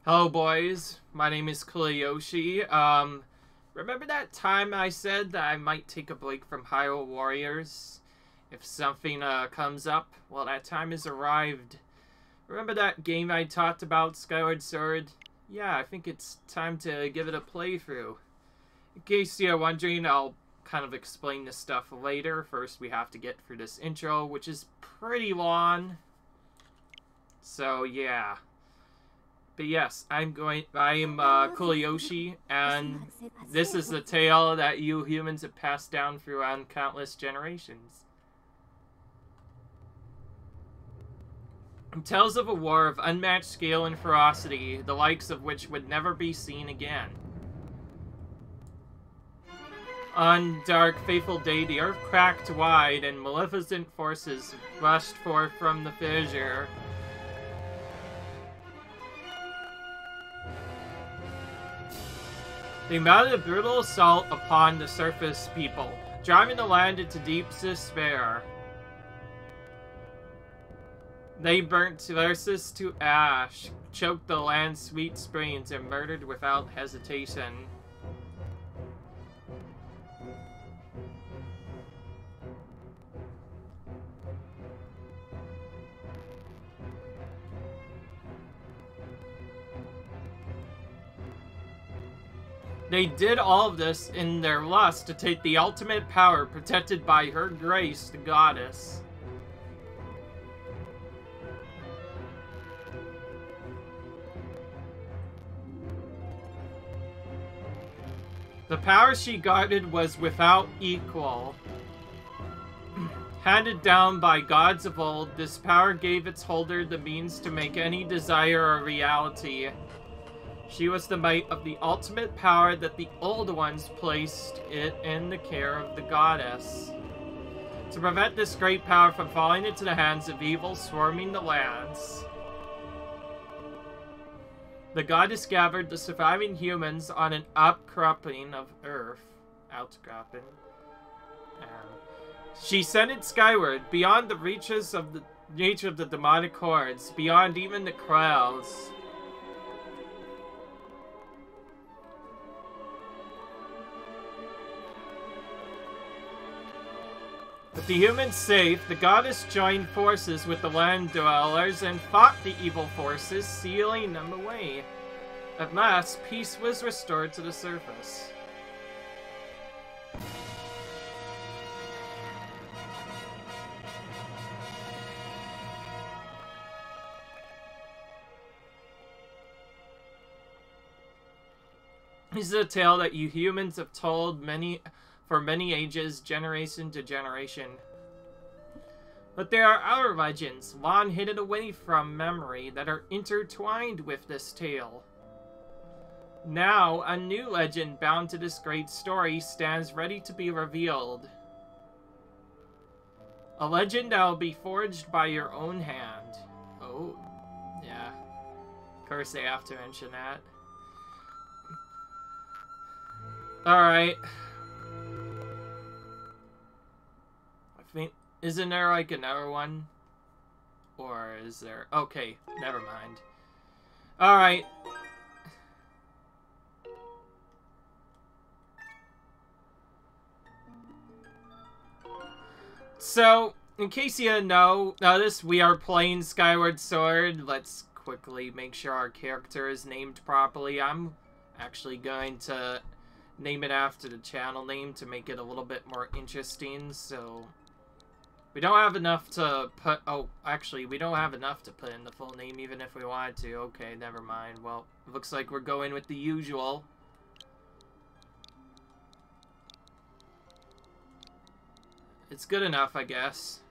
Hello boys, my name is Coolyoshi. Remember that time I said that I might take a break from Hyrule Warriors if something comes up? Well, that time has arrived. Remember that game I talked about, Skyward Sword? Yeah, I think it's time to give it a playthrough. In case you're wondering, I'll kind of explain this stuff later. First, we have to get through this intro, which is pretty long. So, yeah. But yes, I am Coolyoshi, and this is the tale that you humans have passed down throughout countless generations. It tells of a war of unmatched scale and ferocity, the likes of which would never be seen again. On dark, fateful day, the earth cracked wide, and maleficent forces rushed forth from the fissure. They mounted a brutal assault upon the surface people, driving the land into deep despair. They burnt Versus to ash, choked the land's sweet springs, and murdered without hesitation. They did all of this in their lust to take the ultimate power protected by her grace, the goddess. The power she guarded was without equal. Handed down by gods of old, this power gave its holder the means to make any desire a reality. She was the might of the ultimate power that the old ones placed it in the care of the goddess. To prevent this great power from falling into the hands of evil swarming the lands, the goddess gathered the surviving humans on an outcropping of earth. Outcropping. She sent it skyward, beyond the reaches of the demonic hordes, beyond even the crowds. With the humans safe, the goddess joined forces with the land dwellers and fought the evil forces, sealing them away. At last, peace was restored to the surface. This is a tale that you humans have told for many ages, generation to generation. But there are other legends, long hidden away from memory, that are intertwined with this tale. Now, a new legend bound to this great story stands ready to be revealed. A legend that will be forged by your own hand. Oh, yeah. Of course they have to mention that. Alright. Isn't there like another one? Or is there? Okay, never mind. Alright. So, in case you didn't notice, we are playing Skyward Sword. Let's quickly make sure our character is named properly. I'm actually going to name it after the channel name to make it a little bit more interesting, so... We don't have enough to put... Oh, actually, we don't have enough to put in the full name, even if we wanted to. Okay, never mind. Well, looks like we're going with the usual. It's good enough, I guess.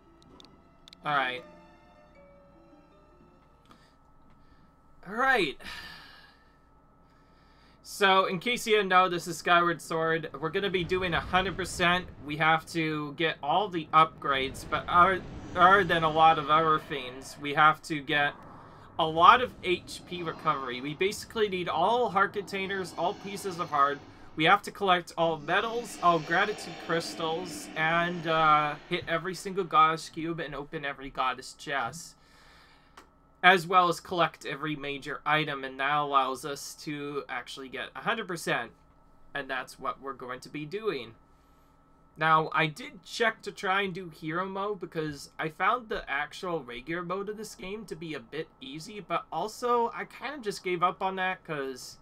Alright. Alright. So, in case you didn't know, this is Skyward Sword. We're going to be doing 100%. We have to get all the upgrades, but other than a lot of other things, we have to get a lot of HP recovery. We basically need all heart containers, all pieces of heart. We have to collect all medals, all gratitude crystals, and hit every single goddess cube and open every goddess chest. as well as collect every major item, and that allows us to actually get 100%, and that's what we're going to be doing. Now, I did check to try and do hero mode because I found the actual regular mode of this game to be a bit easy, but also I kind of just gave up on that because,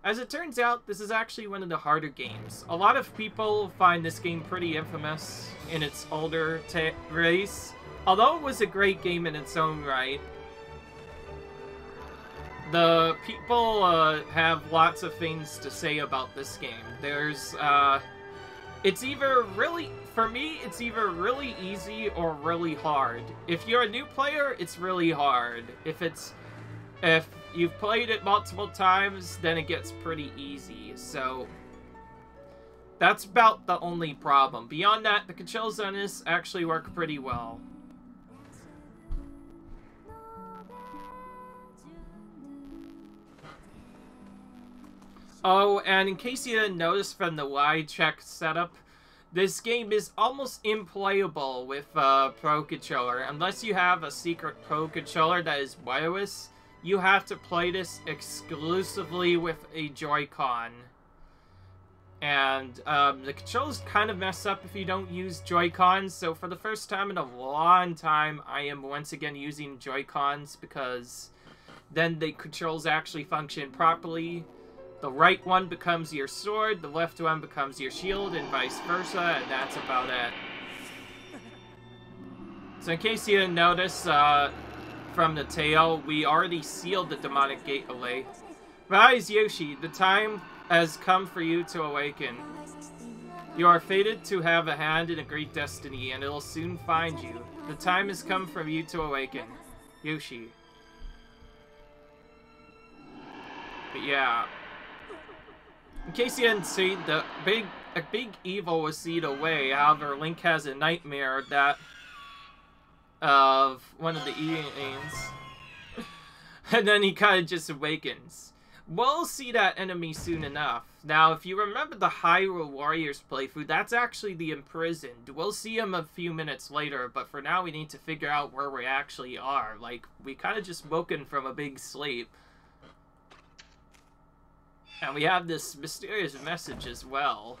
as it turns out, this is actually one of the harder games. A lot of people find this game pretty infamous in its older race. Although it was a great game in its own right, the people have lots of things to say about this game. There's, it's either really, for me, it's either really easy or really hard. If you're a new player, it's really hard. If you've played it multiple times, then it gets pretty easy. So that's about the only problem. Beyond that, the controls on this actually work pretty well. Oh, and in case you didn't notice from the Y-check setup, this game is almost implayable with a Pro Controller. Unless you have a secret Pro Controller that is wireless, you have to play this exclusively with a Joy-Con. And the controls kind of mess up if you don't use Joy-Cons, so for the first time in a long time, I am once again using Joy-Cons because then the controls actually function properly. The right one becomes your sword, the left one becomes your shield, and vice versa, and that's about it. So in case you didn't notice, from the tail, we already sealed the demonic gate away. Rise, Yoshi, the time has come for you to awaken. You are fated to have a hand in a great destiny, and it'll soon find you. The time has come for you to awaken. Yoshi. But yeah. In case you didn't see, a big evil was sealed away. However, Link has a nightmare that of one of the aliens, and then he kind of just awakens. We'll see that enemy soon enough. Now, if you remember the Hyrule Warriors playthrough, that's actually the imprisoned. We'll see him a few minutes later, but for now we need to figure out where we actually are. Like, we kind of just woken from a big sleep. And we have this mysterious message as well.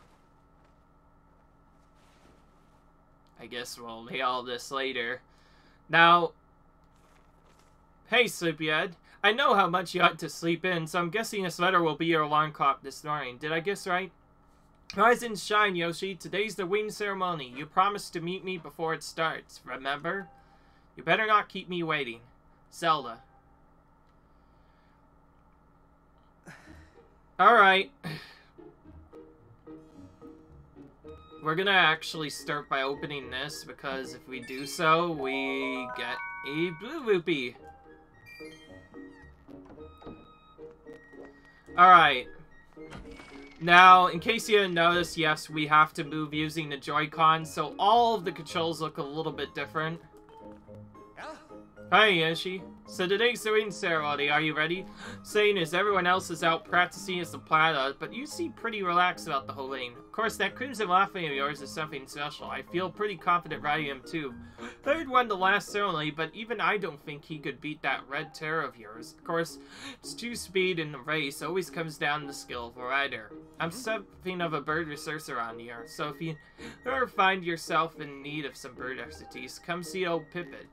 I guess we'll hear all this later. Now, hey Sleepyhead, I know how much you ought to sleep in, so I'm guessing this letter will be your alarm clock this morning. Did I guess right? Rise and shine, Yoshi. Today's the wing ceremony. You promised to meet me before it starts, remember? You better not keep me waiting. Zelda. Alright. We're gonna actually start by opening this, because if we do so, we get a blue rupee. Alright. Now, in case you didn't notice, yes, we have to move using the Joy-Con, so all of the controls look a little bit different. Hi, Yoshi. So today's the ring ceremony. Are you ready? Saying as everyone else is out practicing as the planet, but you seem pretty relaxed about the whole thing. Of course, that crimson laughing of yours is something special. I feel pretty confident riding him too. Third won the last ceremony, but even I don't think he could beat that red terror of yours. Of course, it's true speed in the race always comes down to the skill of a rider. I'm something of a bird researcher around here, so if you ever find yourself in need of some bird expertise, come see old Pippin.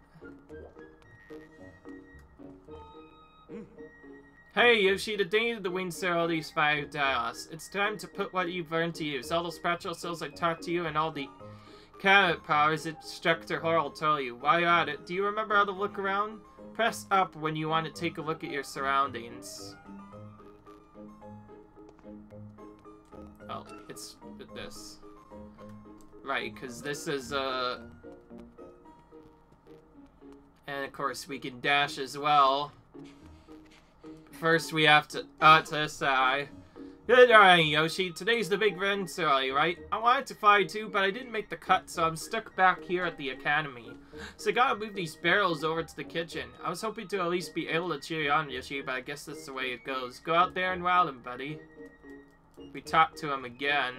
Hey Yoshi, the day of the wing ceremony is fired to us. It's time to put what you've learned to use. All those spectral cells I taught to you and all the cabinet powers Instructor Horror will tell you. While you're at it, do you remember how to look around? Press up when you want to take a look at your surroundings. Oh, it's this. Right, because this is, and of course we can dash as well. First, we have to this side. Good morning, Yoshi. Today's the big run ceremony, right? I wanted to fly too, but I didn't make the cut, so I'm stuck back here at the academy. So I gotta move these barrels over to the kitchen. I was hoping to at least be able to cheer you on, Yoshi, but I guess that's the way it goes. Go out there and wow him, buddy. We talk to him again.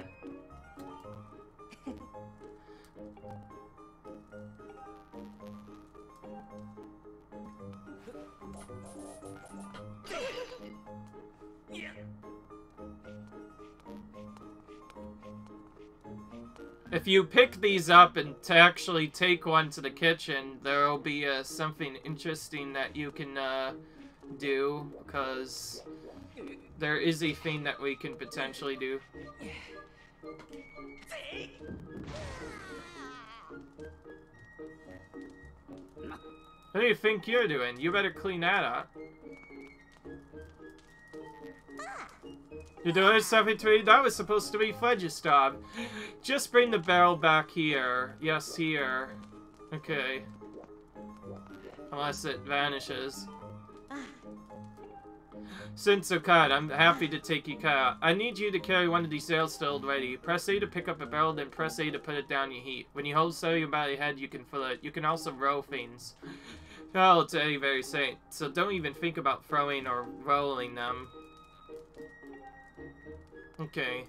if you pick these up and to actually take one to the kitchen, there will be something interesting that you can do, because there is a thing that we can potentially do. What do you think you're doing? You better clean that up. You're doing something to me? That was supposed to be Phlegistop. Just bring the barrel back here. Yes, here. Okay. Unless it vanishes. Since-o-Cut, I'm happy to take you out. I need you to carry one of these sails still ready. Press A to pick up a barrel, then press A to put it down your heat. When you hold sail by your head, you can fill it. You can also row things. Oh, it's very safe. So don't even think about throwing or rolling them. Okay.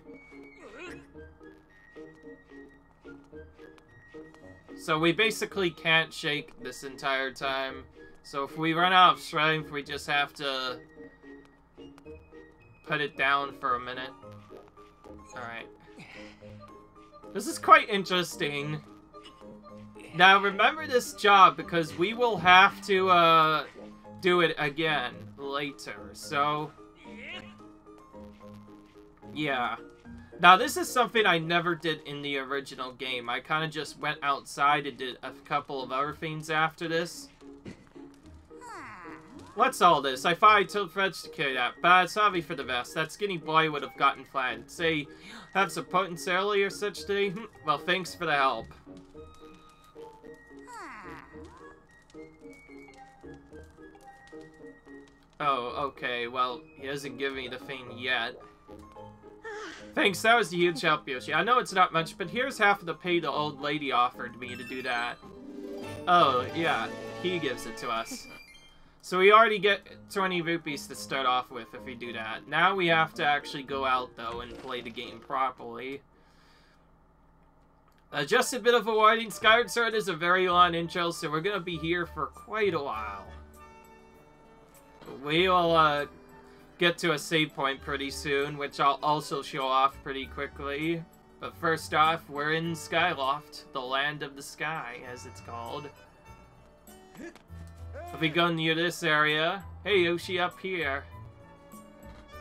So we basically can't shake this entire time. So if we run out of strength, we just have to put it down for a minute. Alright. This is quite interesting. Now remember this job, because we will have to do it again later. So yeah. Now this is something I never did in the original game. I kind of just went outside and did a couple of other things after this. What's all this? I thought I told Fred to carry that, but sorry for the best. That skinny boy would have gotten flattened. Say, have some potent early or such today? Well, thanks for the help. Oh, okay. Well, he doesn't give me the thing yet. Thanks, that was a huge help, Yoshi. I know it's not much, but here's half of the pay the old lady offered me to do that. Oh, yeah. He gives it to us. So we already get 20 rupees to start off with if we do that. Now we have to actually go out, though, and play the game properly. Just a bit of a warning. Skyward Sword is a very long intro, so we're going to be here for quite a while. We will get to a save point pretty soon, which I'll also show off pretty quickly. But first off, we're in Skyloft, the land of the sky, as it's called. If we go near this area... Hey, Yoshi, up here.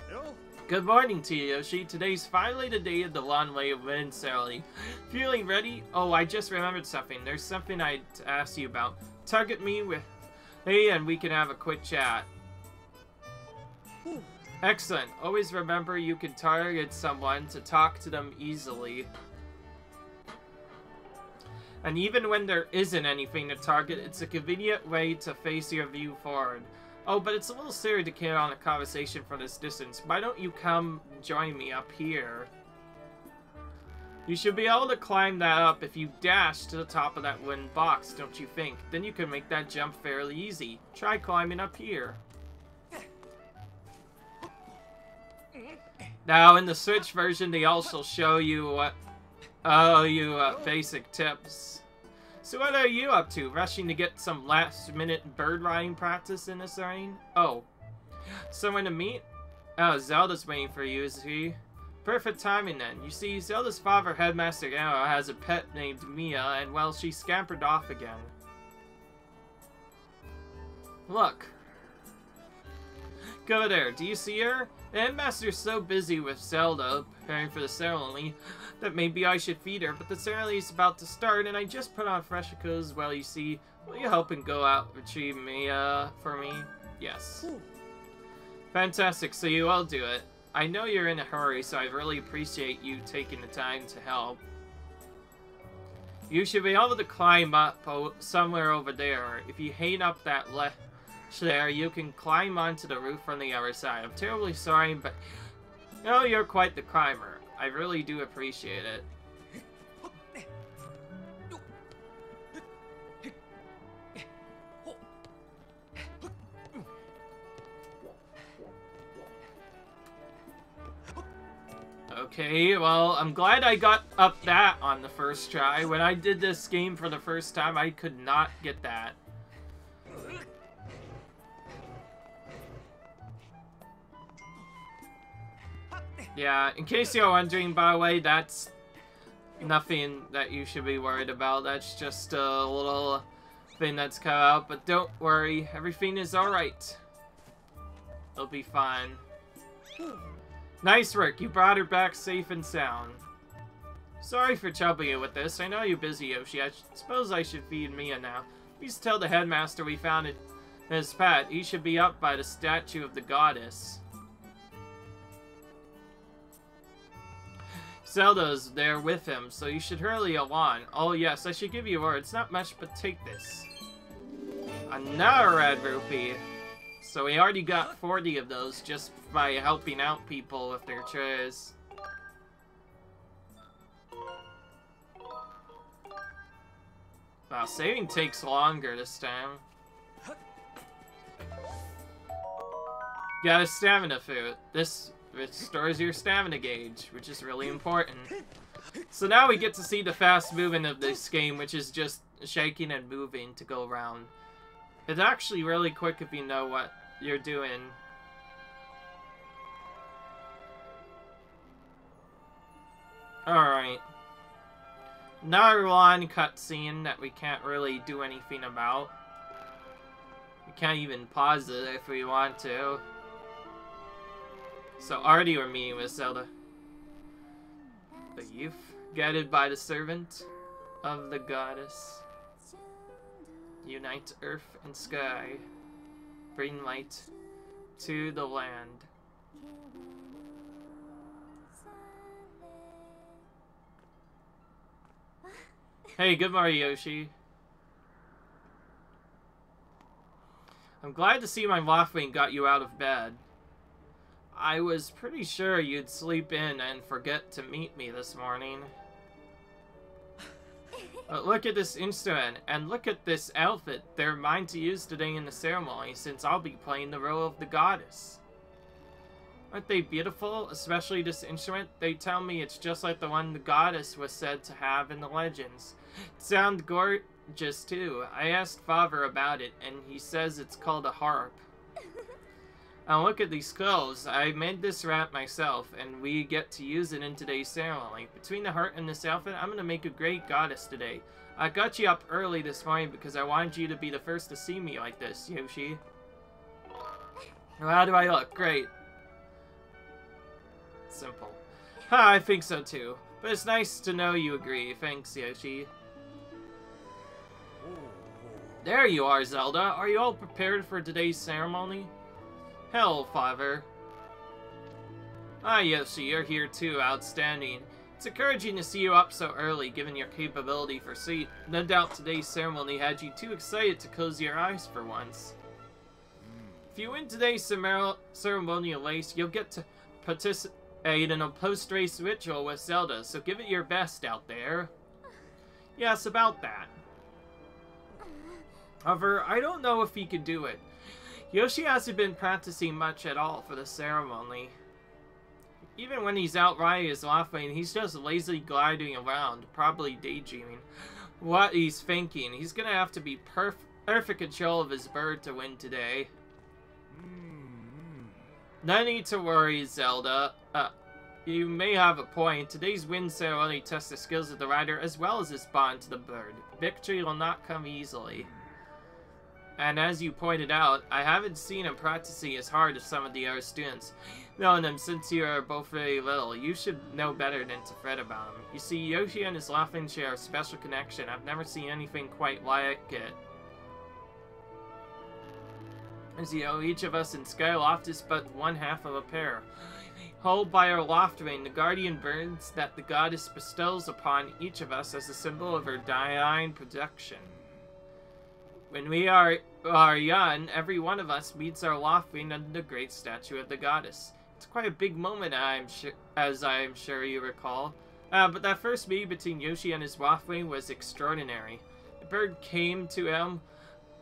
Hello. Good morning to you, Yoshi. Today's finally the day of the long way of wind ceremony. Feeling ready? Oh, I just remembered something. There's something I'd ask you about. Target me with... Hey, and we can have a quick chat. Excellent. Always remember you can target someone to talk to them easily. And even when there isn't anything to target, it's a convenient way to face your view forward. Oh, but it's a little silly to carry on a conversation from this distance. Why don't you come join me up here? You should be able to climb that up if you dash to the top of that wooden box, don't you think? Then you can make that jump fairly easy. Try climbing up here. Now, in the Switch version, they also show you what... basic tips. So what are you up to? Rushing to get some last-minute bird riding practice in this rain? Oh. Someone to meet? Oh, Zelda's waiting for you, is he? Perfect timing then. You see, Zelda's father, Headmaster Arrow, has a pet named Mia, and well, she scampered off again. Look. Go there. Do you see her? The Headmaster's so busy with Zelda, preparing for the ceremony, that maybe I should feed her, but the ceremony is about to start, and I just put on fresh clothes. Well, you see, will you help and go out retrieve Mia for me? Yes. Fantastic, so you will do it. I know you're in a hurry, so I really appreciate you taking the time to help. You should be able to climb up somewhere over there. If you hang up that ledge there, you can climb onto the roof from the other side. I'm terribly sorry, but you know, you're quite the climber. I really do appreciate it. Okay, well, I'm glad I got up that on the first try. When I did this game for the first time, I could not get that. Yeah, in case you're wondering, by the way, that's... Nothing that you should be worried about. That's just a little thing that's come out. But don't worry, everything is alright. It'll be fine. Nice work, you brought her back safe and sound. Sorry for troubling you with this. I know you're busy, Yoshi. I suppose I should feed Mia now. Please tell the headmaster we found it in his pet. He should be up by the statue of the goddess. Zelda's there with him, so you should hurry along. Oh yes, I should give you a word. It's not much, but take this. Another red rupee. So we already got 40 of those just by helping out people with their chores. Wow, saving takes longer this time. Got a stamina food. This restores your stamina gauge, which is really important. So now we get to see the fast movement of this game, which is just shaking and moving to go around. It's actually really quick if you know what you're doing. Alright. Another long cutscene that we can't really do anything about. We can't even pause it if we want to. So already we're meeting with Zelda. The youth, guided by the servant of the goddess. Unite earth and sky. Bring light to the land. Hey, good morning, Yoshi. I'm glad to see my Loftwing got you out of bed. I was pretty sure you'd sleep in and forget to meet me this morning. But look at this instrument, and look at this outfit. They're mine to use today in the ceremony, since I'll be playing the role of the goddess. Aren't they beautiful? Especially this instrument? They tell me it's just like the one the goddess was said to have in the legends. It sounds gorgeous too. I asked Father about it, and he says it's called a harp. And look at these clothes. I made this wrap myself, and we get to use it in today's ceremony. Between the heart and this outfit, I'm gonna make a great goddess today. I got you up early this morning because I wanted you to be the first to see me like this, Yoshi. How do I look? Great. Simple. I think so too. But it's nice to know you agree. Thanks, Yoshi. There you are, Zelda. Are you all prepared for today's ceremony? Hello, Father. Ah, Yoshi, you're here too. Outstanding. It's encouraging to see you up so early, given your capability for sleep. No doubt today's ceremony had you too excited to close your eyes for once. If you win today's ceremonial race, you'll get to participate in a post-race ritual with Zelda, so give it your best out there. Yes, about that. However, I don't know if he can do it. Yoshi hasn't been practicing much at all for the ceremony. Even when he's out riding his Loftwing, he's just lazily gliding around, probably daydreaming what he's thinking. He's gonna have to be perfect control of his bird to win today. No need to worry, Zelda. You may have a point. Today's win ceremony tests the skills of the rider as well as his bond to the bird. Victory will not come easily. And as you pointed out, I haven't seen him practicing as hard as some of the other students. Knowing them since you are both very little, you should know better than to fret about him. You see, Yoshi and his Loftwing share a special connection. I've never seen anything quite like it. As you know, each of us in Skyloft is but one half of a pair. Held by our Loftwing, the guardian birds that the goddess bestows upon each of us as a symbol of her divine protection. When we are young, every one of us meets our Loftwing under the great statue of the goddess. It's quite a big moment, as I'm sure you recall. But that first meeting between Yoshi and his Loftwing was extraordinary. The bird came to him,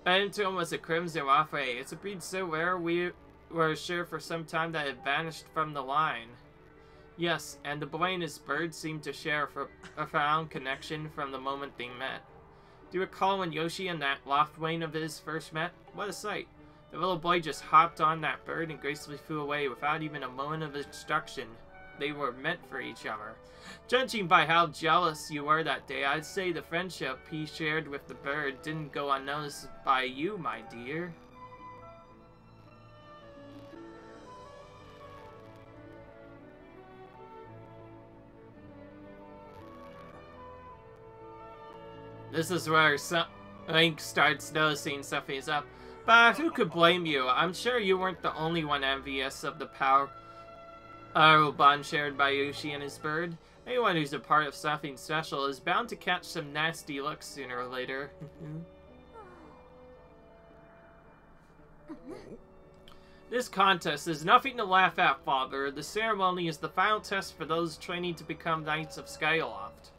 and to him was a crimson Loftwing. It's a breed so rare we were sure for some time that it vanished from the line. Yes, and the boy and his bird seemed to share a profound connection from the moment they met. Do you recall when Yoshi and that Loftwing of his first met? What a sight. The little boy just hopped on that bird and gracefully flew away without even a moment of instruction. they were meant for each other. Judging by how jealous you were that day, I'd say the friendship he shared with the bird didn't go unnoticed by you, my dear. This is where Link starts noticing something's up. But who could blame you? I'm sure you weren't the only one envious of the power bond shared by Yoshi and his bird. Anyone who's a part of something special is bound to catch some nasty looks sooner or later. This contest is nothing to laugh at, Father. The ceremony is the final test for those training to become Knights of Skyloft.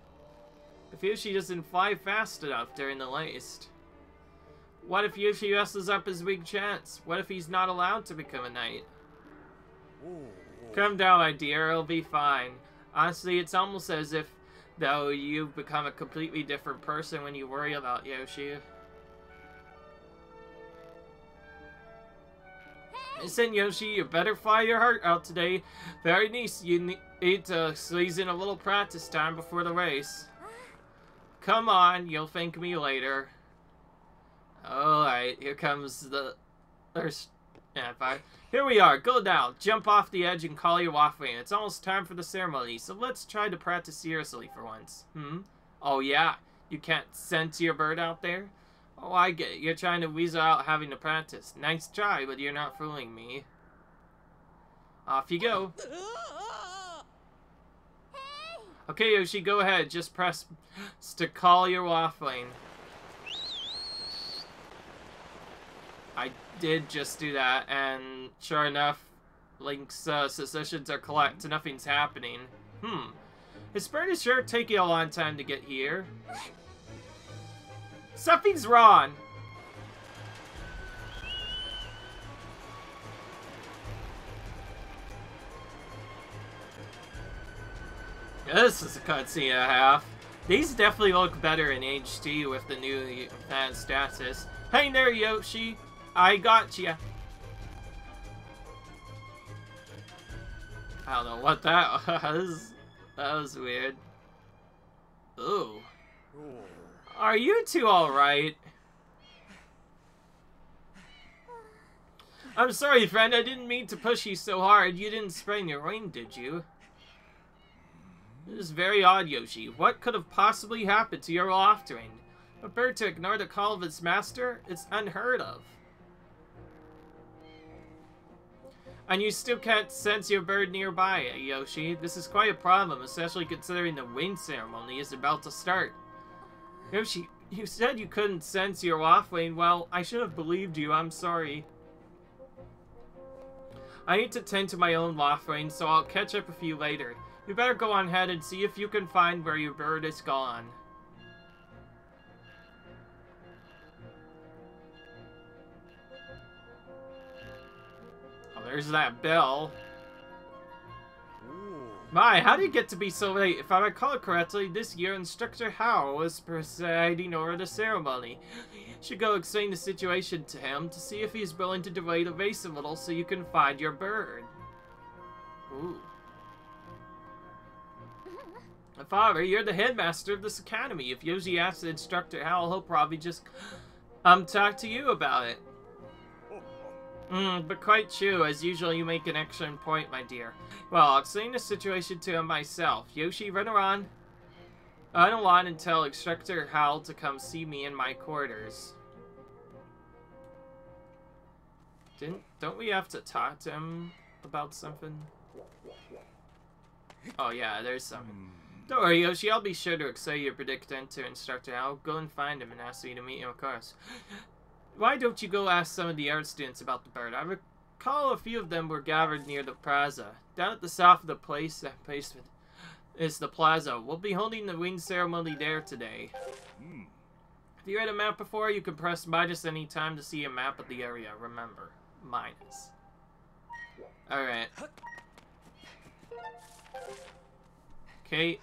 If Yoshi doesn't fly fast enough during the race. What if Yoshi messes up his big chance? What if he's not allowed to become a knight? Calm down, my dear. It'll be fine. Honestly, it's almost as if, though, you've become a completely different person when you worry about Yoshi. Listen, Yoshi, you better fly your heart out today. Very nice. You need to squeeze in a little practice time before the race. Come on, you'll thank me later. Alright, here comes the... Here we are, go down, jump off the edge and call your offering. It's almost time for the ceremony, so let's try to practice seriously for once. Oh yeah, you can't sense your bird out there? Oh, I get it, you're trying to weasel out having to practice. Nice try, but you're not fooling me. Off you go. Okay, Yoshi, go ahead. Just press to call your offering. I did just do that, and sure enough, Link's suspicions are correct. Nothing's happening. His bird is sure taking a long time to get here. Something's wrong. This is a cutscene and a half. These definitely look better in HD with the new fan status. Hey there, Yoshi. I got ya. I don't know what that was. That was weird. Ooh. Are you two alright? I'm sorry, friend. I didn't mean to push you so hard. You didn't sprain your wing, did you? This is very odd, Yoshi. What could have possibly happened to your offering? A bird to ignore the call of its master? It's unheard of. And you still can't sense your bird nearby, Yoshi. This is quite a problem, especially considering the wing ceremony is about to start. Yoshi, you said you couldn't sense your offering. Well, I should have believed you. I'm sorry. I need to tend to my own offering, so I'll catch up with you later. You better go on ahead and see if you can find where your bird is gone. Oh, there's that bell. My, how do you get to be so late? If I recall correctly, this year Instructor Hao was presiding over the ceremony. Should go explain the situation to him to see if he's willing to delay the race a little so you can find your bird. Ooh. Father, you're the headmaster of this academy. If Yoshi asks the Instructor Hao, he'll probably just talk to you about it. But quite true. As usual, you make an excellent point, my dear. Well, I'll explain the situation to him myself. Yoshi, run along and tell Instructor Hal to come see me in my quarters. Don't we have to talk to him about something? Oh yeah, there's something. Don't worry, Yoshi, I'll be sure to explain your predicament to Instructor Hal. Go and find him and ask you to meet him, of course. Why don't you go ask some of the art students about the bird? I recall a few of them were gathered near the plaza. Down at the south of the place is the plaza. We'll be holding the wing ceremony there today. Have you read a map before? You can press minus any time to see a map of the area. Remember, minus. Alright. Okay.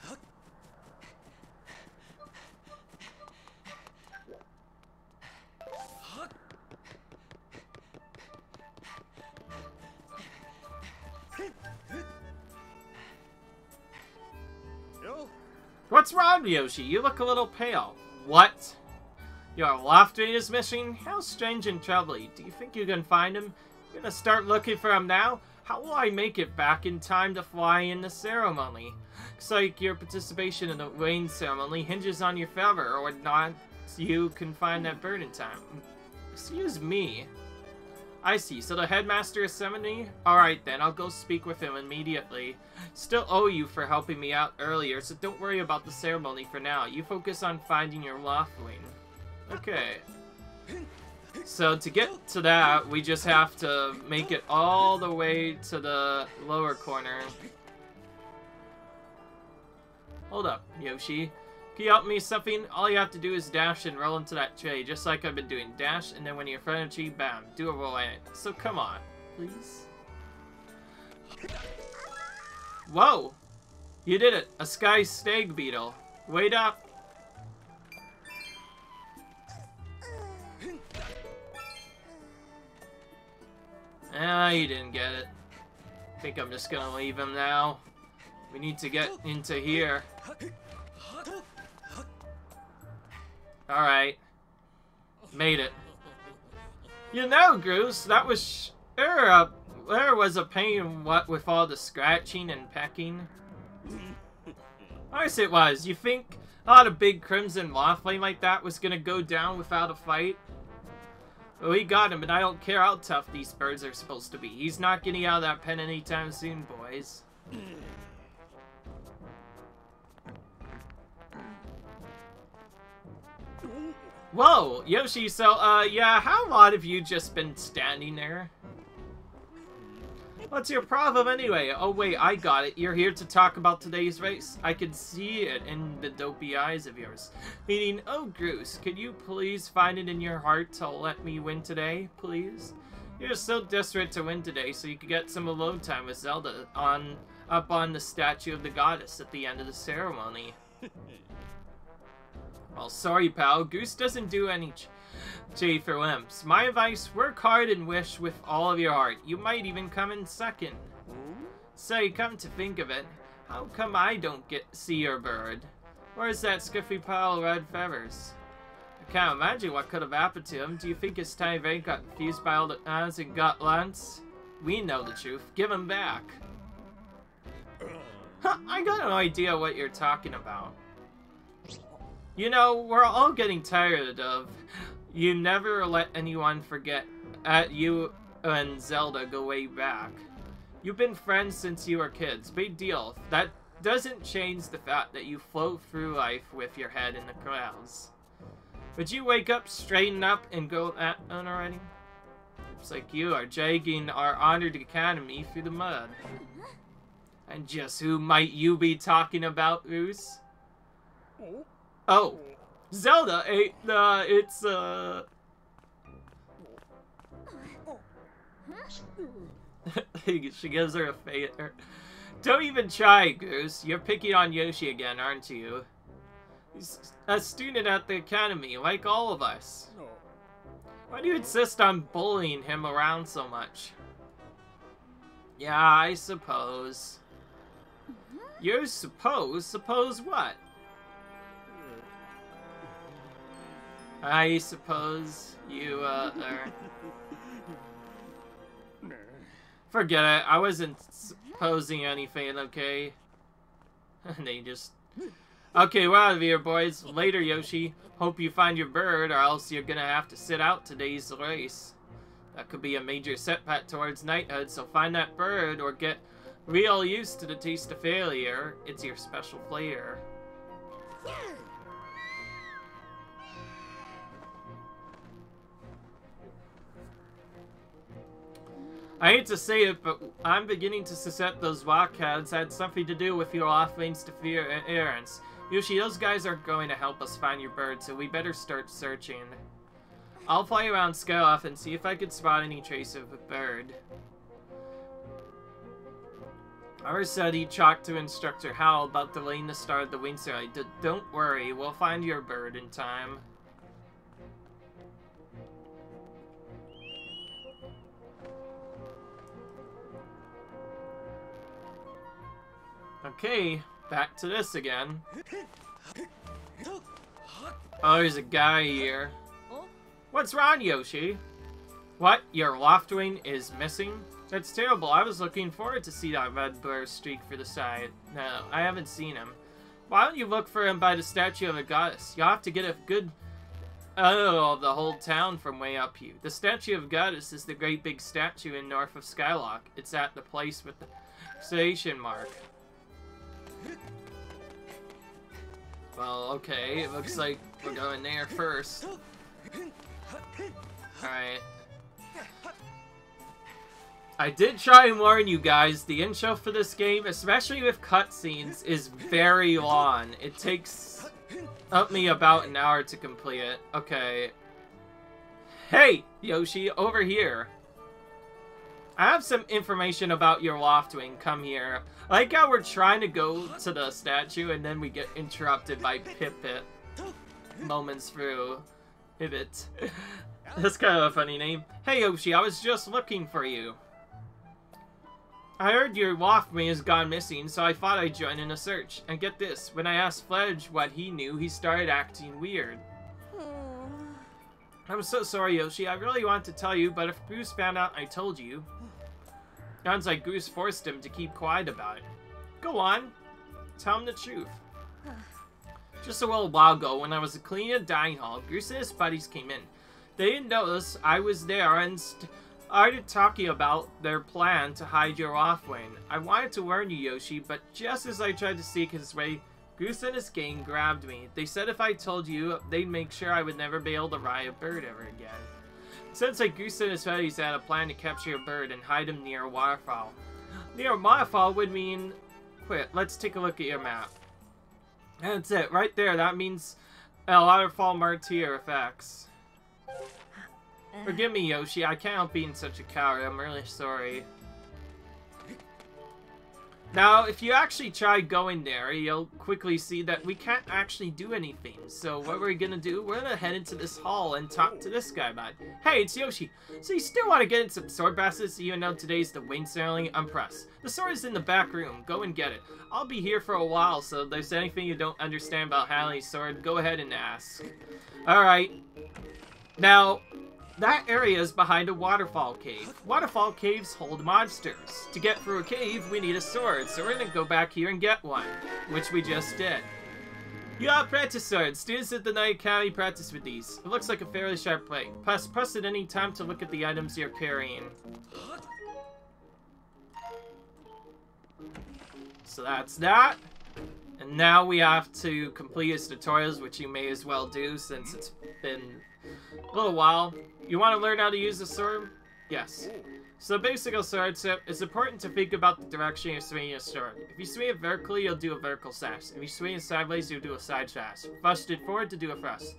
What's wrong, Yoshi? You look a little pale. What? Your Loftwing is missing? How strange and troubling. Do you think you can find him? You're gonna start looking for him now? How will I make it back in time to fly in the ceremony? Looks like your participation in the rain ceremony hinges on your favor or not. You can find that bird in time. Excuse me. I see. So the headmaster is summoning me? Alright then, I'll go speak with him immediately. Still owe you for helping me out earlier, so don't worry about the ceremony for now. You focus on finding your Loftwing. Okay. So to get to that, we just have to make it all the way to the lower corner. Hold up, Yoshi. Can you help me with something? All you have to do is dash and roll into that tray, just like I've been doing. Dash, and then when you're in front of the tree, bam, do a roll in it. So come on, please. Whoa! You did it! A sky stag beetle. Wait up! Ah, you didn't get it. I think I'm just gonna leave him now. We need to get into here. Alright. Made it. You know, Goose, that was there was a pain, what, with all the scratching and pecking? Of course it was. You think a lot of big crimson Loftwing like that was gonna go down without a fight? Well, we got him, and I don't care how tough these birds are supposed to be. He's not getting out of that pen anytime soon, boys. Whoa, Yoshi, so, yeah, how long have you just been standing there? What's your problem anyway? Oh wait, I got it. You're here to talk about today's race? I can see it in the dopey eyes of yours. Meaning, oh Goose, could you please find it in your heart to let me win today, please? You're so desperate to win today so you could get some alone time with Zelda up on the statue of the goddess at the end of the ceremony. Well, sorry pal, Goose doesn't do any J for limps. My advice, work hard and wish with all of your heart. You might even come in second. Say, come to think of it, how come I don't see your bird? Where's that skiffy pile of red feathers? I can't imagine what could have happened to him. Do you think his tiny brain got confused by all the eyes and got lunch? We know the truth. Give him back. I got no idea what you're talking about. You know, we're all getting tired of you never let anyone forget you and Zelda go way back. You've been friends since you were kids. Big deal. That doesn't change the fact that you float through life with your head in the clouds. Would you wake up, straighten up, and go at on already? Looks like you are dragging our honored academy through the mud. And just who might you be talking about, Roos? Oh, Zelda, it's, she gives her a face. Don't even try, Goose. You're picking on Yoshi again, aren't you? He's a student at the academy, like all of us. Why do you insist on bullying him around so much? Yeah, I suppose. You suppose? Suppose what? I suppose you, Forget it, I wasn't supposing anything, okay? And they just... Okay, we're out of here, boys. Later, Yoshi. Hope you find your bird, or else you're gonna have to sit out today's race. That could be a major setback towards knighthood, so find that bird, or get real used to the taste of failure. It's your special flavor. I hate to say it, but I'm beginning to suspect those rockheads had something to do with your Loftwing's interference. Yoshi, those guys aren't going to help us find your bird, so we better start searching. I'll fly around Sailcloth and see if I could spot any trace of a bird. Our SotH talked to Instructor Hal about delaying the start of the wing ceremony. Don't worry, we'll find your bird in time. Okay, back to this again. Oh, there's a guy here. What's wrong, Yoshi? What? Your Loftwing is missing? That's terrible. I was looking forward to see that red blur streak for the side. No, I haven't seen him. Why don't you look for him by the statue of a goddess? You'll have to get a good... Oh, the whole town from way up here. The statue of goddess is the great big statue in north of Skylock. It's at the place with the station mark. Well, okay. It looks like we're going there first. Alright. I did try and warn you guys, the intro for this game, especially with cutscenes, is very long. It takes me about an hour to complete it. Okay. Hey, Yoshi, over here. I have some information about your Loftwing. Come here. I like how we're trying to go to the statue and then we get interrupted by Pipit moments through. Pivot. That's kind of a funny name. Hey, Yoshi, I was just looking for you. I heard your Loftwing has gone missing, so I thought I'd join in a search. And get this, when I asked Fledge what he knew, he started acting weird. I'm so sorry, Yoshi. I really want to tell you, but if Goose found out I told you... Sounds like Goose forced him to keep quiet about it. Go on. Tell him the truth. Just a little while ago, when I was cleaning a dining hall, Goose and his buddies came in. They didn't notice I was there and started talking about their plan to hide your Loftwing. I wanted to warn you, Yoshi, but just as I tried to sneak his way, Goose and his gang grabbed me. They said if I told you, they'd make sure I would never be able to ride a bird ever again. Sounds like Goose and his buddies had a plan to capture a bird and hide him near a waterfall. Near a waterfall would mean... Wait, let's take a look at your map. That's it, right there. That means a waterfall marked here with X. Forgive me, Yoshi. I can't help being such a coward. I'm really sorry. Now, if you actually try going there, you'll quickly see that we can't actually do anything. So what we're gonna do, we're gonna head into this hall and talk to this guy about it. Hey, it's Yoshi. So you still want to get in some sword passes even though today's the wing ceremony? I'm pressed. The sword is in the back room. Go and get it. I'll be here for a while, so if there's anything you don't understand about handling sword, go ahead and ask. Alright. Now... that area is behind a waterfall cave. Waterfall caves hold monsters. To get through a cave, we need a sword, so we're gonna go back here and get one, which we just did. You have practice swords. Students at the Night Academy practice with these. It looks like a fairly sharp blade. Press at any time to look at the items you're carrying. So that's that. And now we have to complete his tutorials, which you may as well do since it's been a little while. You want to learn how to use the sword? Yes. So the basic sword tip, it's important to think about the direction you're swinging your sword. If you swing it vertically, you'll do a vertical slash. If you swing it sideways, you'll do a side slash. Thrust it forward to do a thrust.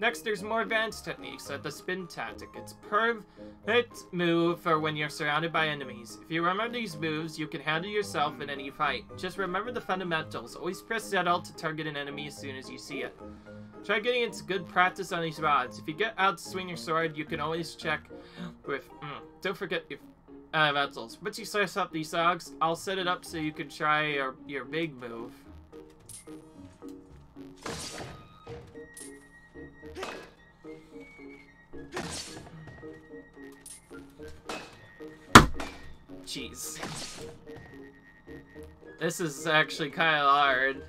Next, there's more advanced techniques like the spin tactic. It's perfect move for when you're surrounded by enemies. If you remember these moves, you can handle yourself in any fight. Just remember the fundamentals. Always press ZL to target an enemy as soon as you see it. Try getting into good practice on these rods. If you get out to swing your sword, you can always check with... don't forget your fundamentals. Once you slice up these logs, I'll set it up so you can try your big move. Jeez. This is actually kind of hard.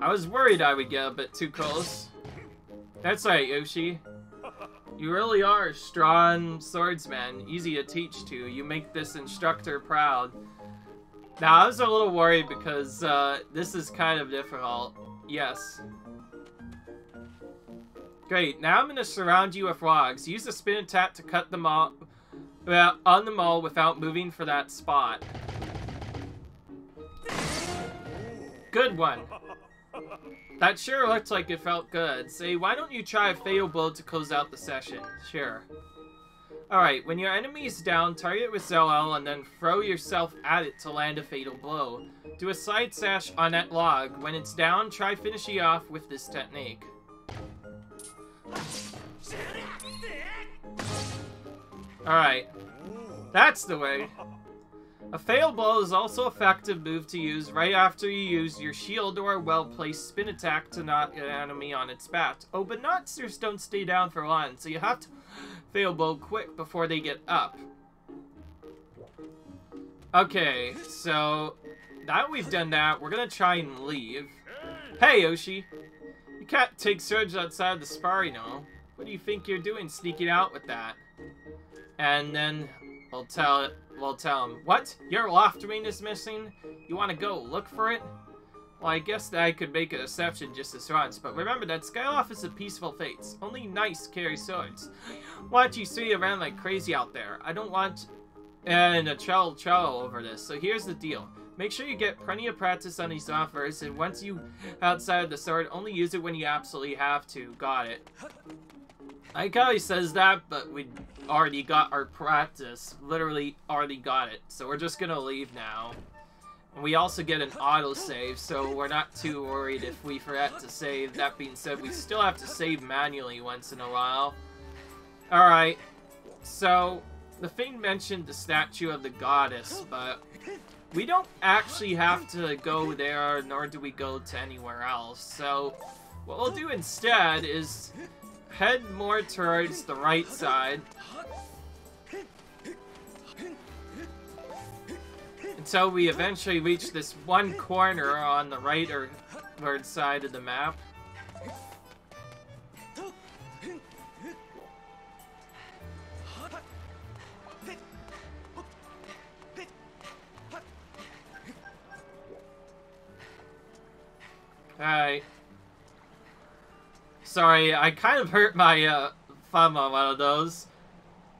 I was worried I would get a bit too close. That's right, Yoshi. You really are a strong swordsman. Easy to teach to. You make this instructor proud. Now, I was a little worried because this is kind of difficult. Yes. Great, now I'm going to surround you with logs. Use the spin attack to cut them off on them all without moving for that spot. Good one. That sure looked like it felt good. Say, why don't you try a fatal blow to close out the session? Sure. Alright, when your enemy is down, target with ZL and then throw yourself at it to land a fatal blow. Do a side slash on that log. When it's down, try finishing off with this technique. Alright. That's the way. A fail blow is also an effective move to use right after you use your shield or a well-placed spin attack to knock an enemy on its back. Oh, but monsters don't stay down for long, so you have to fail blow quick before they get up. Okay, so now we've done that, we're gonna try and leave. Hey, Yoshi! You can't take surge outside the spar, you know. What do you think you're doing sneaking out with that? And then we'll tell him, what? Your loft ring is missing? You want to go look for it? Well, I guess that I could make a deception just as once, but remember that Skyloft is a peaceful fate. Only knights carry swords. Why don't you swing around like crazy out there? I don't want a trouble over this, so here's the deal. Make sure you get plenty of practice on these offers, and once you outside the sword, only use it when you absolutely have to. Got it. I like how he says that, but we already got our practice. Literally already got it. So we're just gonna leave now. And we also get an autosave, so we're not too worried if we forget to save. That being said, we still have to save manually once in a while. Alright. So, the thing mentioned the statue of the goddess, but we don't actually have to go there, nor do we go to anywhere else. So, what we'll do instead is head more towards the right side until we eventually reach this one corner on the right or left side of the map. Alright. Sorry, I kind of hurt my thumb on one of those.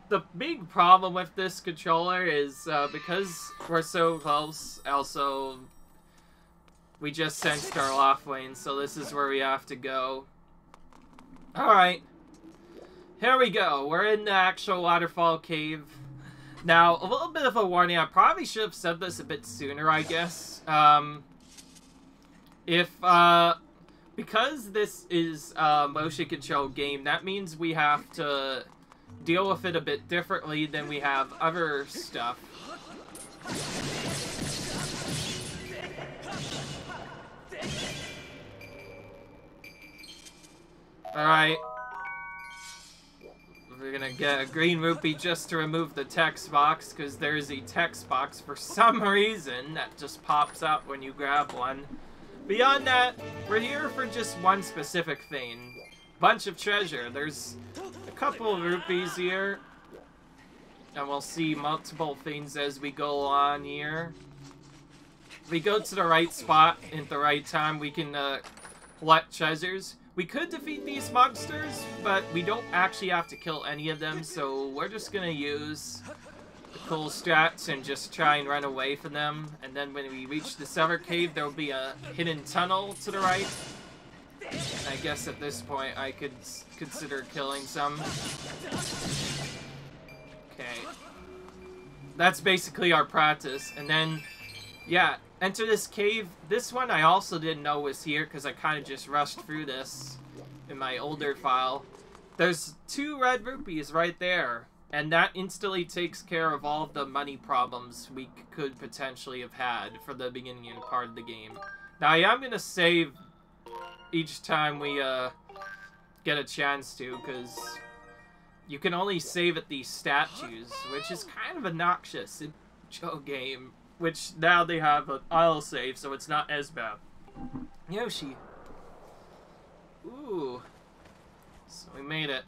The big problem with this controller is because we're so close, also we just sensed our loft lane, so this is where we have to go. Alright. Here we go. We're in the actual Waterfall Cave. Now, a little bit of a warning. I probably should have said this a bit sooner, I guess. Because this is a motion control game, that means we have to deal with it a bit differently than we have other stuff. Alright. We're gonna get a green rupee just to remove the text box, because there's a text box for some reason that just pops up when you grab one. Beyond that, we're here for just one specific thing. Bunch of treasure. There's a couple of rupees here. And we'll see multiple things as we go on here. If we go to the right spot at the right time, we can collect treasures. We could defeat these monsters, but we don't actually have to kill any of them, so we're just gonna use the cool strats and just try and run away from them. And then when we reach the SotH cave, there will be a hidden tunnel to the right. I guess at this point I could consider killing some. Okay. That's basically our practice. And then, yeah, enter this cave. This one I also didn't know was here because I kind of just rushed through this in my older file. There's 2 red rupees right there. And that instantly takes care of all of the money problems we could potentially have had for the beginning part of the game. Now I am going to save each time we get a chance to, because you can only save at these statues, which is kind of obnoxious in a game, which now they have an autosave, so it's not as bad. Yoshi. Ooh. So we made it.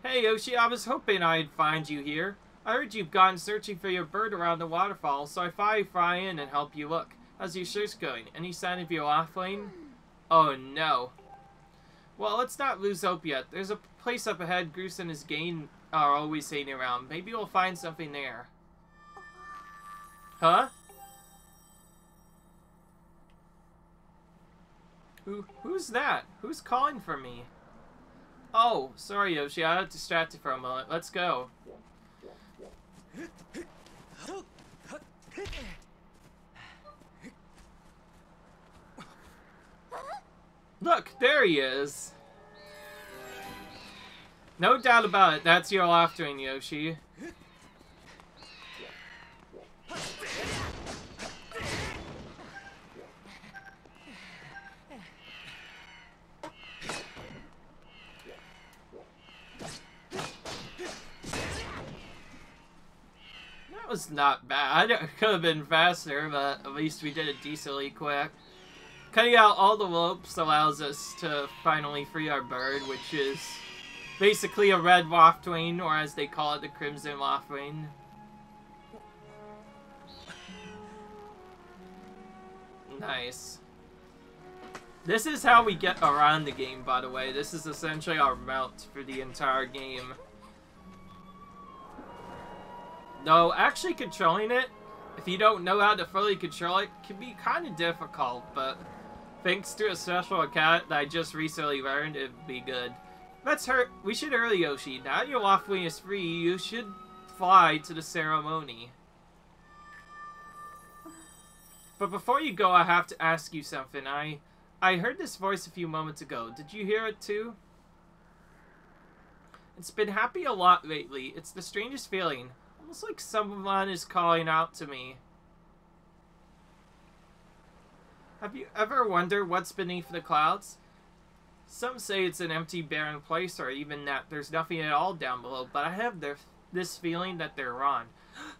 Hey Yoshi, I was hoping I'd find you here. I heard you've gone searching for your bird around the waterfall, so I thought I'd fly in and help you look. How's your search going? Any sign of your loft lane? Oh no. Well, let's not lose hope yet. There's a place up ahead Goose and his gang are always hanging around. Maybe we'll find something there. Huh? Who's that? Who's calling for me? Oh, sorry Yoshi, I got distracted for a moment. Let's go. Look, there he is. No doubt about it, that's your loft ring, Yoshi. That was not bad. It could have been faster, but at least we did it decently quick. Cutting out all the ropes allows us to finally free our bird, which is basically a red Loftwing, or as they call it, the Crimson Loftwing. Nice. This is how we get around the game, by the way. This is essentially our mount for the entire game. Though, actually controlling it, if you don't know how to fully control it, can be kind of difficult, but thanks to a special cat that I just recently learned, it'd be good. We should hurry, Yoshi. Now your Loftwing is free, you should fly to the ceremony. But before you go, I have to ask you something. I heard this voice a few moments ago. Did you hear it too? It's been happening a lot lately. It's the strangest feeling. Almost like someone is calling out to me. Have you ever wondered what's beneath the clouds? Some say it's an empty, barren place, or even that there's nothing at all down below, but I have this feeling that they're wrong.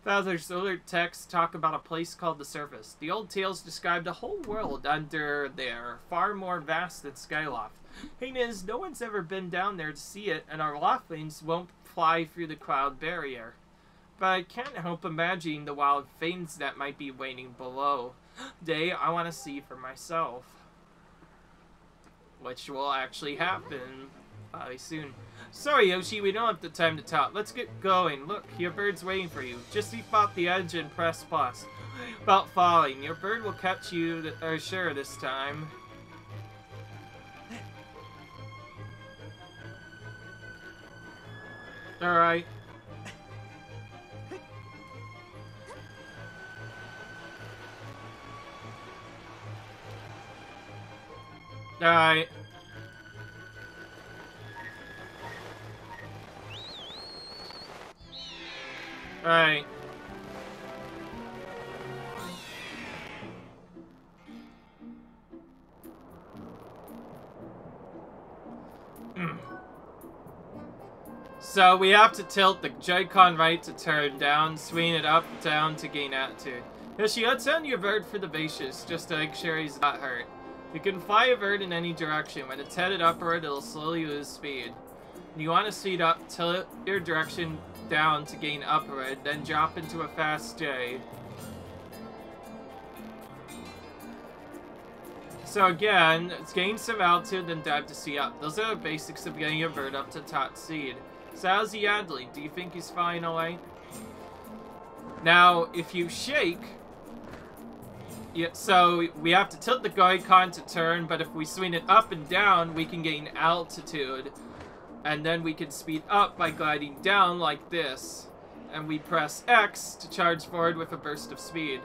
Father's older texts talk about a place called the surface. The old tales describe the whole world under there, far more vast than Skyloft. Thing is, no one's ever been down there to see it, and our Loftwings won't fly through the cloud barrier. But I can't help imagining the wild things that might be waiting below. Day, I want to see for myself. Which will actually happen probably soon. Sorry, Yoshi, we don't have the time to talk. Let's get going. Look, your bird's waiting for you. Just leap off the edge and press plus. About falling. Your bird will catch you, sure, this time. Alright. Alright. Alright. So we have to tilt the Joy-Con right to turn down, swing it up, down to gain attitude. Yoshi, let's send your bird for the bases, just to make sure he's not hurt. You can fly a bird in any direction. When it's headed upward, it'll slowly lose speed. When you want to speed up, tilt your direction down to gain upward, then drop into a fast J. So again, it's gain some altitude, then dive to see up. Those are the basics of getting your bird up to top speed. So how's he handling? Do you think he's flying away? Now, if you shake... Yeah, so we have to tilt the Joy-Con to turn, but if we swing it up and down, we can gain altitude. And then we can speed up by gliding down like this. And we press X to charge forward with a burst of speed.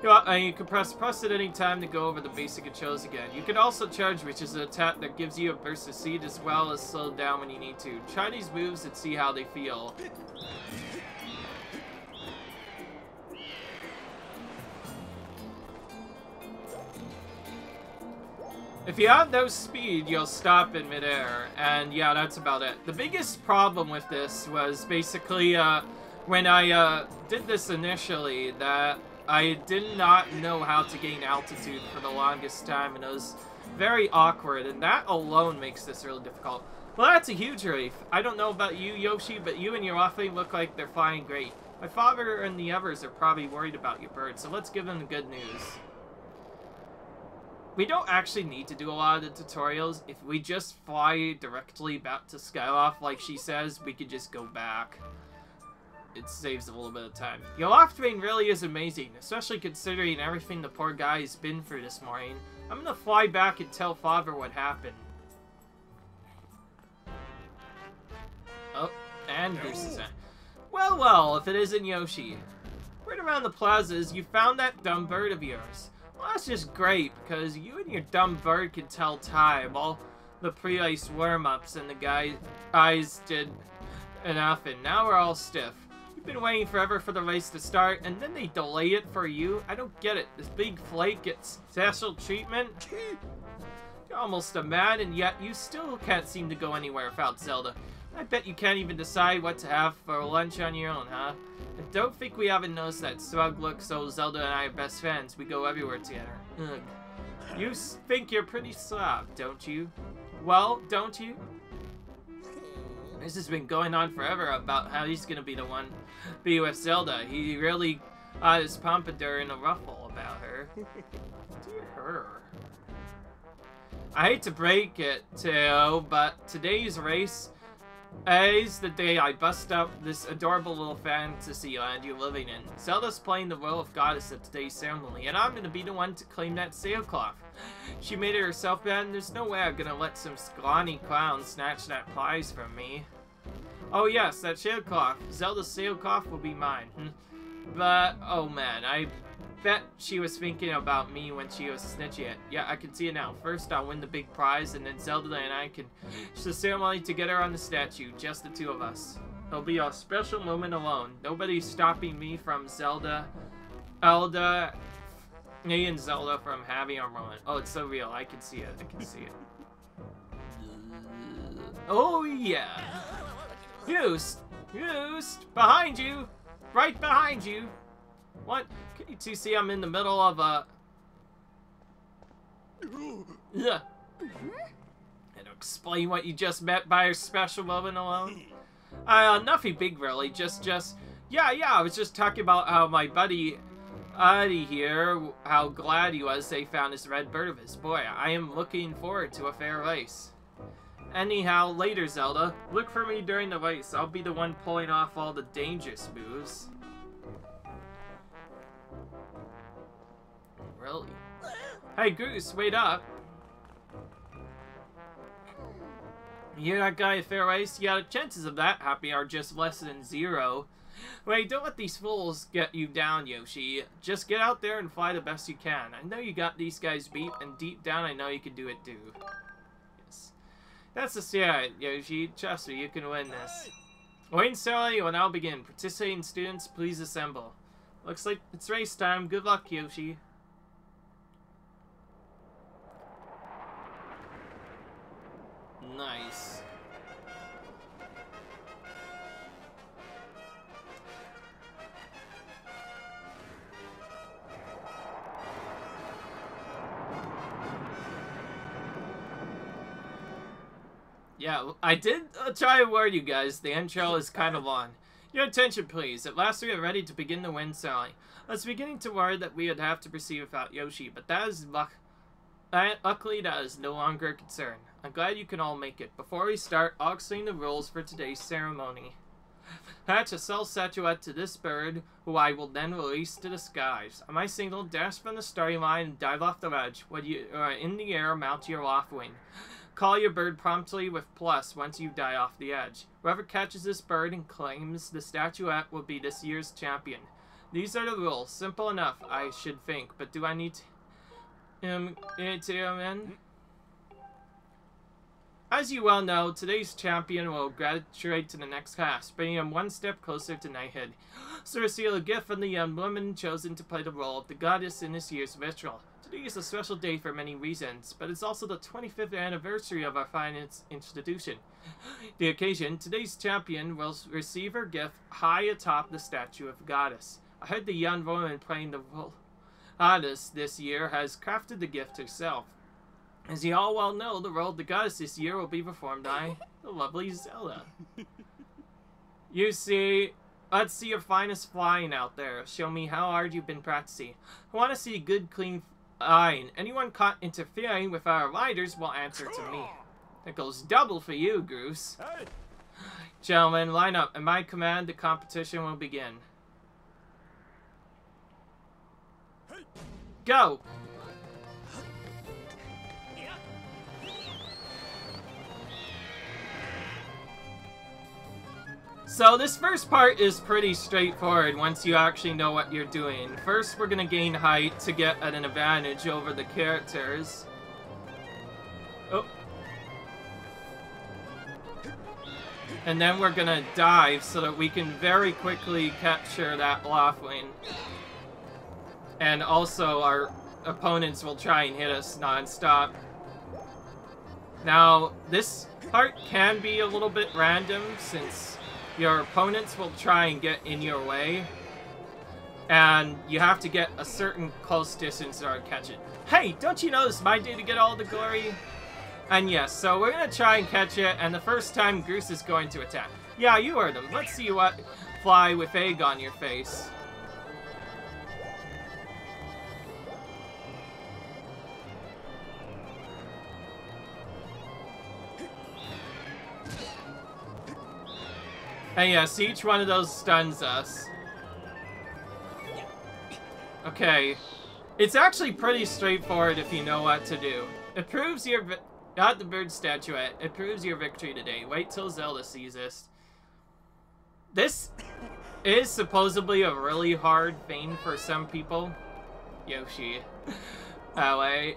You can press plus at any time to go over the basic controls again. You can also charge, which is an attack that gives you a burst of speed as well as slow down when you need to. Try these moves and see how they feel. If you have no speed, you'll stop in midair, and yeah, that's about it. The biggest problem with this was basically, when I did this initially, that I did not know how to gain altitude for the longest time, and it was very awkward, and that alone makes this really difficult. Well, that's a huge relief. I don't know about you, Yoshi, but you and your Loftwing look like they're flying great. My father and the others are probably worried about your bird, so let's give them the good news. We don't actually need to do a lot of the tutorials. If we just fly directly back to Skyloft, like she says, we could just go back. It saves a little bit of time. Your Loftwing really is amazing, especially considering everything the poor guy has been through this morning. I'm gonna fly back and tell Father what happened. Oh, and Goose's in. Well, well, if it isn't Yoshi. Right around the plazas, you found that dumb bird of yours. Well, that's just great, because you and your dumb bird can tell time. All the pre-ice warm-ups and the guys did enough, and now we're all stiff. You've been waiting forever for the race to start, and then they delay it for you? I don't get it. This big flake gets special treatment? You're almost a man, and yet you still can't seem to go anywhere without Zelda. I bet you can't even decide what to have for lunch on your own, huh? I don't think we haven't noticed that smug look, so Zelda and I are best friends. We go everywhere together. Ugh. You think you're pretty soft, don't you? Well, don't you? This has been going on forever about how he's gonna be the one be with Zelda. He really got his pompadour in a ruffle about her. Dear her. I hate to break it, Teo, but today's race is the day I bust out this adorable little fantasy land you're living in. Zelda's playing the role of goddess at today's ceremony, and I'm gonna be the one to claim that sailcloth. She made it herself, man. There's no way I'm gonna let some scrawny clown snatch that prize from me. Oh yes, that sailcloth. Zelda's sailcloth will be mine. But, oh man, I bet she was thinking about me when she was snitching it. Yeah, I can see it now. First, I'll win the big prize, and then Zelda and I can the ceremony together on the statue, just the two of us. It'll be a special moment alone. Nobody's stopping me from me and Zelda from having our moment. Oh, it's so real. I can see it. I can see it. Oh, yeah. Youst! Behind you! Right behind you! What? Can you two see I'm in the middle of a... Ugh. And explain what you just met by a special moment alone? Nothing big really, yeah, I was just talking about how my buddy here, how glad he was they found this red bird of his. Boy, I am looking forward to a fair race. Anyhow, later, Zelda. Look for me during the race. I'll be the one pulling off all the dangerous moves. Really? Hey, Goose, wait up. You that guy at fair race? Yeah, the chances of that happening are just less than 0. Wait, don't let these fools get you down, Yoshi. Just get out there and fly the best you can. I know you got these guys beat, and deep down I know you can do it too. Yes. That's the spirit, Yoshi. Trust me, you can win this. Waiting ceremony will now begin. Participating students, please assemble. Looks like it's race time. Good luck, Yoshi. Nice. Yeah, I did try to warn you guys. The intro is kind of long. Your attention, please. At last we are ready to begin the wind ceremony. I was beginning to worry that we would have to proceed without Yoshi, but that is luckily that is no longer a concern. I'm glad you can all make it. Before we start, I'll explain the rules for today's ceremony. Attach a cell statuette to this bird, who I will then release to the skies. On my signal, dash from the starting line and dive off the ledge. When you are in the air, mount your loft wing. Call your bird promptly with plus once you die off the edge. Whoever catches this bird and claims the statuette will be this year's champion. These are the rules. Simple enough, I should think. But do I need to... As you well know, today's champion will graduate to the next class, bringing him one step closer to knighthood. So receive a gift from the young woman chosen to play the role of the goddess in this year's ritual. Today is a special day for many reasons, but it's also the 25th anniversary of our fine institution. The occasion, today's champion will receive her gift high atop the statue of the goddess. I heard the young woman playing the role goddess this year has crafted the gift herself. As you all well know, the role of the goddess this year will be performed by the lovely Zelda. You see, let's see your finest flying out there. Show me how hard you've been practicing. I want to see good, clean flying. Anyone caught interfering with our riders will answer to me. That goes double for you, Goose. Hey. Gentlemen, line up. At my command, the competition will begin. Hey. Go! So this first part is pretty straightforward once you actually know what you're doing. First, we're gonna gain height to get an advantage over the characters. Oh. And then we're gonna dive so that we can very quickly capture that Loftwing. And also our opponents will try and hit us non-stop. Now, this part can be a little bit random since your opponents will try and get in your way. And you have to get a certain close distance in order to catch it. Hey, don't you know this is my day to get all the glory? And yes, so we're going to try and catch it, and the first time Goose is going to attack. Yeah, you heard him. Let's see what fly with egg on your face. And yes, each one of those stuns us. Okay. It's actually pretty straightforward if you know what to do. It proves your... Not the bird statuette. It proves your victory today. Wait till Zelda sees this. This is supposedly a really hard thing for some people. Yoshi. Wait.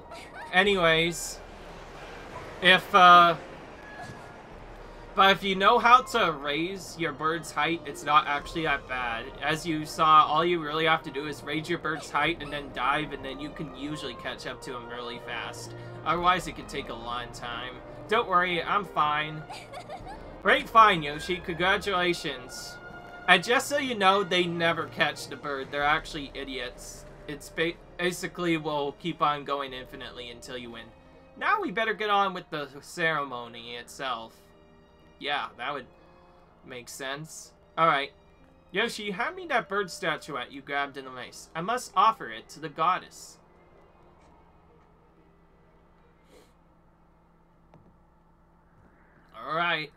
Anyways. But if you know how to raise your bird's height, it's not actually that bad. As you saw, all you really have to do is raise your bird's height and then dive, and then you can usually catch up to him really fast. Otherwise, it can take a long time. Don't worry, I'm fine. Great find, Yoshi. Congratulations. And just so you know, they never catch the bird. They're actually idiots. It's basically will keep on going infinitely until you win. Now we better get on with the ceremony itself. Yeah, that would make sense. Alright. Yoshi, hand me that bird statuette you grabbed in the maze. I must offer it to the goddess. Alright.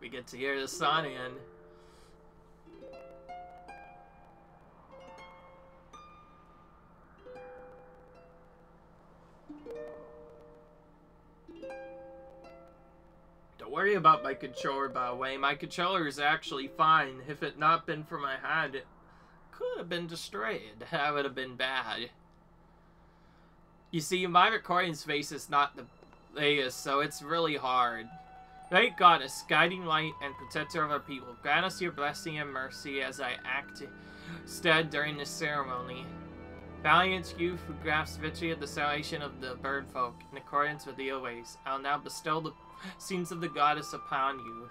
We get to hear the song again. Don't worry about my controller, by the way. My controller is actually fine. If it not been for my hand, it could have been destroyed. That would have been bad. You see, my recording space is not the latest, so it's really hard. Great Goddess, guiding light and protector of our people, grant us your blessing and mercy as I act instead during this ceremony. Valiant youth who grasps victory at the salvation of the bird folk in accordance with the ways. I'll now bestow the scenes of the goddess upon you.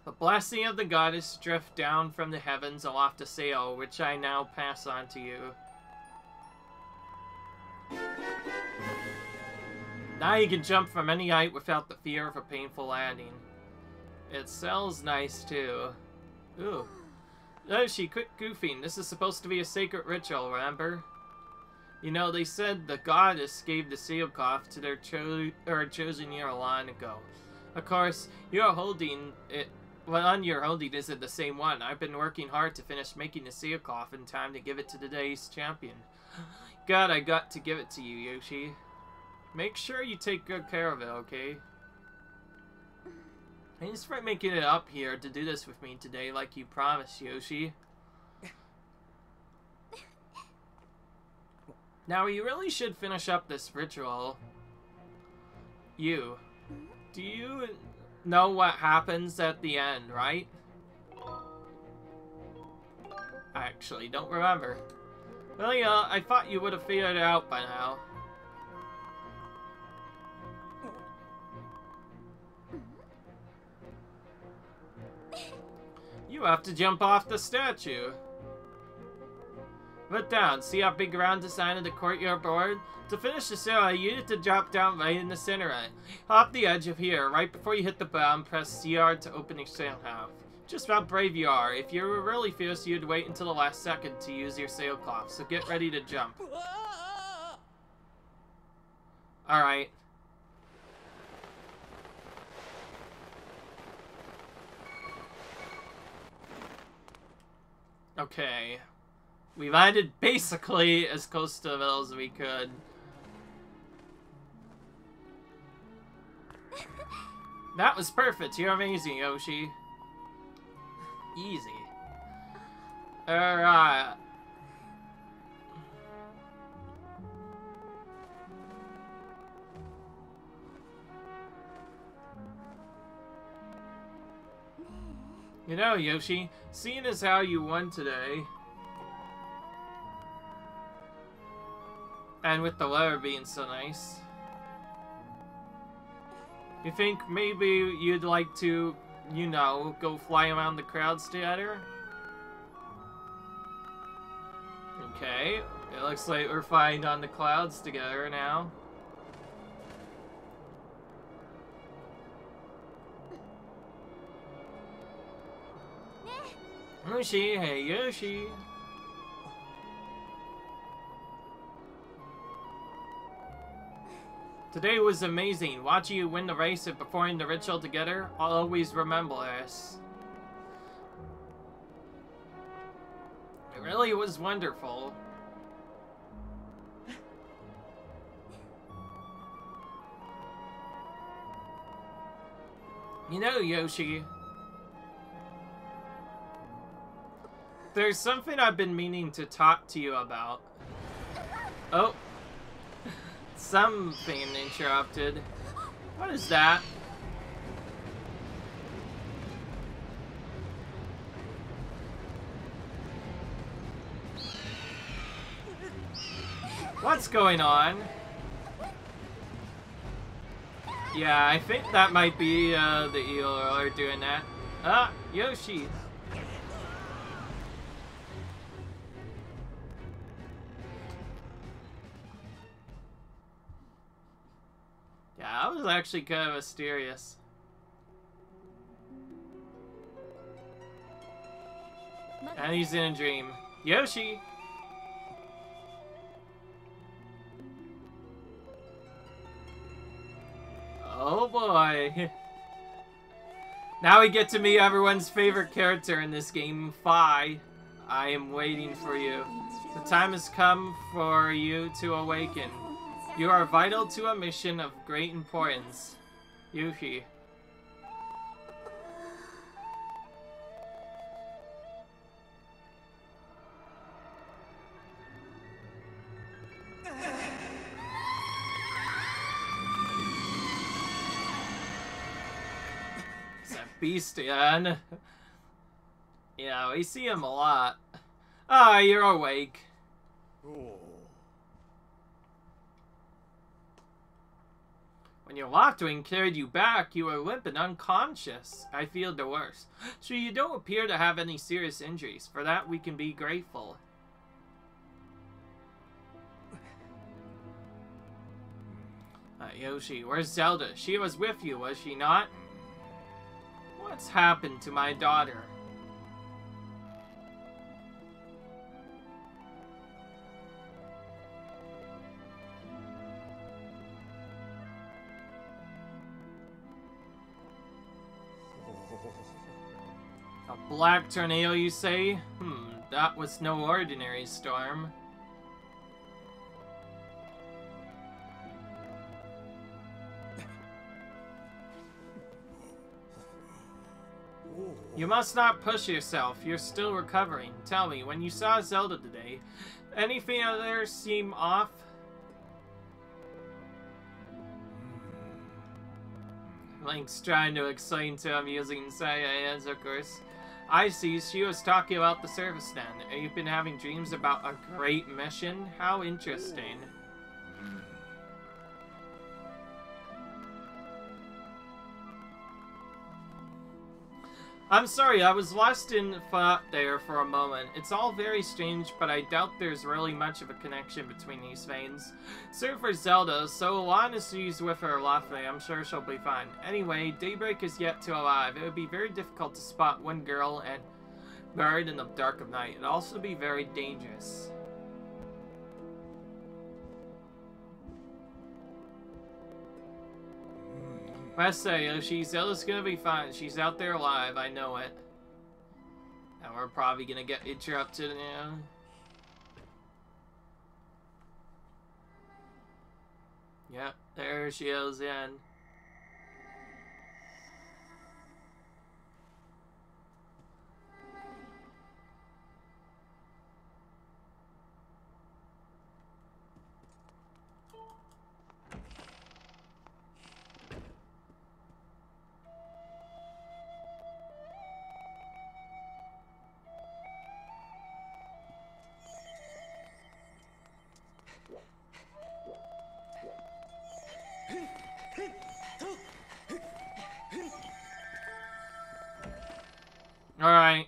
The blessing of the goddess drift down from the heavens aloft to sail, which I now pass on to you. Now you can jump from any height without the fear of a painful landing. It smells nice too. Ooh. Yoshi, quit goofing. This is supposed to be a sacred ritual, remember? You know, they said the goddess gave the Sailcloth to their chosen year a long ago. Of course, you're holding it. Well, you're holding isn't the same one. I've been working hard to finish making the Sailcloth in time to give it to today's champion. God, I got to give it to you, Yoshi. Make sure you take good care of it, okay? Thanks for making it up here to do this with me today like you promised, Yoshi. Now, you really should finish up this ritual. You. Do you know what happens at the end, right? I actually don't remember. Well, yeah, I thought you would have figured it out by now. You have to jump off the statue. Look down. See how big round design of the courtyard board? To finish the ceremony, you need to drop down right in the center of it. Off the edge of here, right before you hit the bottom, press CR to open your Sailcloth. Just how brave you are. If you were really fierce, you'd wait until the last second to use your Sailcloth, so get ready to jump. Alright. Okay. We landed basically as close to the middle as we could. That was perfect. You're amazing, Yoshi. Easy. Alright. You know, Yoshi, seeing as how you won today, and with the weather being so nice, you think maybe you'd like to, you know, go fly around the crowds together? Okay, it looks like we're flying on the clouds together now. Yoshi, hey Yoshi. Today was amazing. Watching you win the race and performing the ritual together, I'll always remember this. It really was wonderful. You know, Yoshi, there's something I've been meaning to talk to you about. Oh. Something interrupted. What is that? What's going on? Yeah, I think that might be the eel doing that. Ah, Yoshi. Yeah, that was actually kind of mysterious. And he's in a dream. Yoshi! Oh boy. Now we get to meet everyone's favorite character in this game, Fi. I am waiting for you. The time has come for you to awaken. You are vital to a mission of great importance. Yuki. It's that beast again. Yeah, we see him a lot. Ah, you're awake. When your Loftwing carried you back, you were limp and unconscious. I feel the worst. So you don't appear to have any serious injuries. For that, we can be grateful. Yoshi, where's Zelda? She was with you, was she not? What's happened to my daughter? A black tornado, you say? That was no ordinary storm. You must not push yourself. You're still recovering. Tell me, when you saw Zelda today, anything out there seem off? Link's trying to explain to him using science, of course. I see, she was talking about the service den. You've been having dreams about a great mission? How interesting. I'm sorry, I was lost in thought there for a moment. It's all very strange, but I doubt there's really much of a connection between these veins. So for Zelda, so long as she's with her Loftwing, I'm sure she'll be fine. Anyway, daybreak is yet to arrive. It would be very difficult to spot one girl and bird in the dark of night. It'd also be very dangerous. Rest say, Yoshi, Zelda's gonna be fine. She's out there alive, I know it. And we're probably gonna get interrupted now. Yep, there she is in. Alright.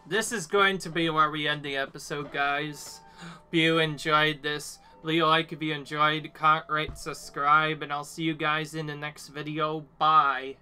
This is going to be where we end the episode, guys. If you enjoyed this, leave a like if you enjoyed, comment, rate, subscribe, and I'll see you guys in the next video. Bye.